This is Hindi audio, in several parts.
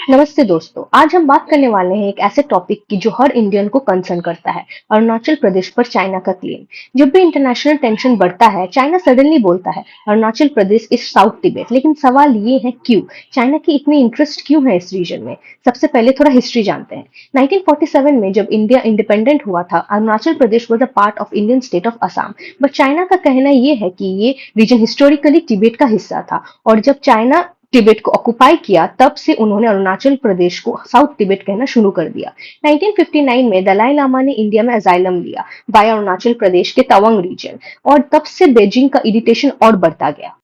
नमस्ते दोस्तों, आज हम बात करने वाले हैं एक ऐसे टॉपिक की जो हर इंडियन को कंसर्न करता है, अरुणाचल प्रदेश पर चाइना का क्लेम। जब भी इंटरनेशनल टेंशन बढ़ता है, चाइना सडनली बोलता है अरुणाचल प्रदेश इज साउथ तिब्बत। लेकिन सवाल ये है क्यों? चाइना की इतनी इंटरेस्ट क्यों है इस रीजन में? सबसे पहले थोड़ा हिस्ट्री जानते हैं। 1947 में जब इंडिया इंडिपेंडेंट हुआ था, Arunachal Pradesh was a part of Indian state of Assam. But China का कहना ये है कि ये रीजन हिस्टोरिकली तिब्बत का हिस्सा था, और जब चाइना तिब्बत को ऑक्युपाई किया तब से उन्होंने अरुणाचल प्रदेश को साउथ तिब्बत कहना शुरू कर दिया। 1959 में दलाई लामा ने इंडिया में अजाइलम लिया बाय अरुणाचल प्रदेश के तवांग रीजन, और तब से बीजिंग का इरिटेशन और बढ़ता गया।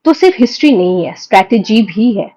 तो सिर्फ हिस्ट्री नहीं है, स्ट्रैटेजी भी है।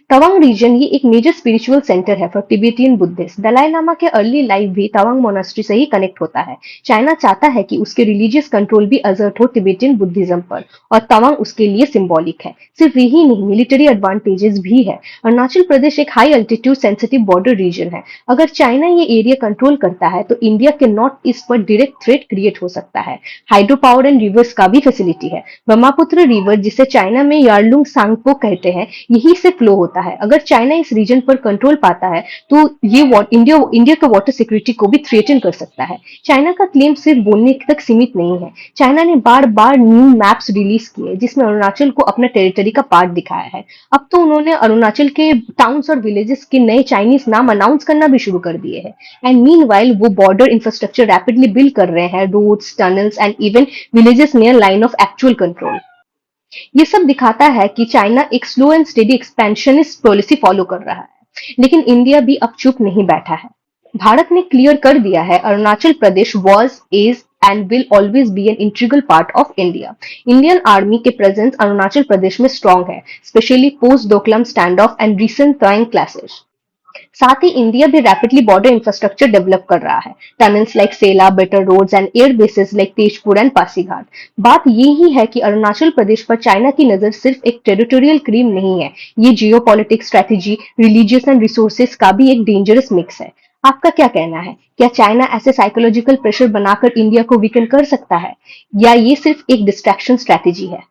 तवांग रीजन ये एक मेजर स्पिरिचुअल सेंटर है for Tibetan Buddhist. Dalai Lama के अर्ली लाइफ भी तवांग मोनास्ट्री से ही कनेक्ट होता है। चाइना चाहता है कि उसके रिलीजियस कंट्रोल भी असर्ट हो तिब्बतियन बुद्धिज्म पर, और तवांग उसके लिए सिंबॉलिक है। सिर्फ यही नहीं, मिलिट्री एडवांटेजेस भी है। अरुणाचल प्रदेश एक high altitude sensitive border region है। अगर चाइना ये एरिया कंट्रोल करता है तो इंडिया के नॉर्थ ईस्ट पर डायरेक्ट थ्रेट क्रिएट हो सकता है। हाइड्रो पावर एंड रिवर्स का भी फैसिलिटी है। ब्रह्मपुत्र रिवर, जिसे चाइना में यार्लुंग सांगपो कहते हैं, यही से फ्लो होता है। अगर चाइना इस रीजन पर कंट्रोल पाता है तो ये इंडिया के वाटर सिक्योरिटी को भी थ्रेटन कर सकता है। चाइना का क्लेम सिर्फ बोलने तक सीमित नहीं है। चाइना ने बार बार न्यू मैप्स रिलीज किए जिसमें अरुणाचल को अपना टेरिटरी का पार्ट दिखाया है। अब तो उन्होंने अरुणाचल के टाउन्स और विलेजेस के नए चाइनीज नाम अनाउंस करना भी शुरू कर दिए हैं। एंड मीनवाइल वो बॉर्डर इंफ्रास्ट्रक्चर रैपिडली बिल्ड कर रहे हैं, roads, tunnels and even villages near line of actual control. ये सब दिखाता है कि चाइना एक slow and steady expansionist policy follow कर रहा है। लेकिन इंडिया भी अब चुप नहीं बैठा है। भारत ने क्लियर कर दिया है Arunachal Pradesh was, is and will always be an integral part of India. Indian army के प्रेजेंस अरुणाचल प्रदेश में स्ट्रांग है, specially post Doklam stand off and recent Tawang clashes. साथ ही इंडिया भी रैपिडली बॉर्डर इंफ्रास्ट्रक्चर डेवलप कर रहा है, tunnels like Sela, better roads and air bases like Tezpur and Pasighat. बात ये ही है कि अरुणाचल प्रदेश पर चाइना की नजर सिर्फ एक टेरिटोरियल क्रीम नहीं है, ये geopolitics, strategy, religious and resources का भी एक डेंजरस मिक्स है। आपका क्या कहना है? क्या चाइना ऐसे साइकोलॉजिकल प्रेशर बनाकर इंडिया को वीकन कर सकता है, या ये सिर्फ एक डिस्ट्रैक्शन स्ट्रेटेजी है?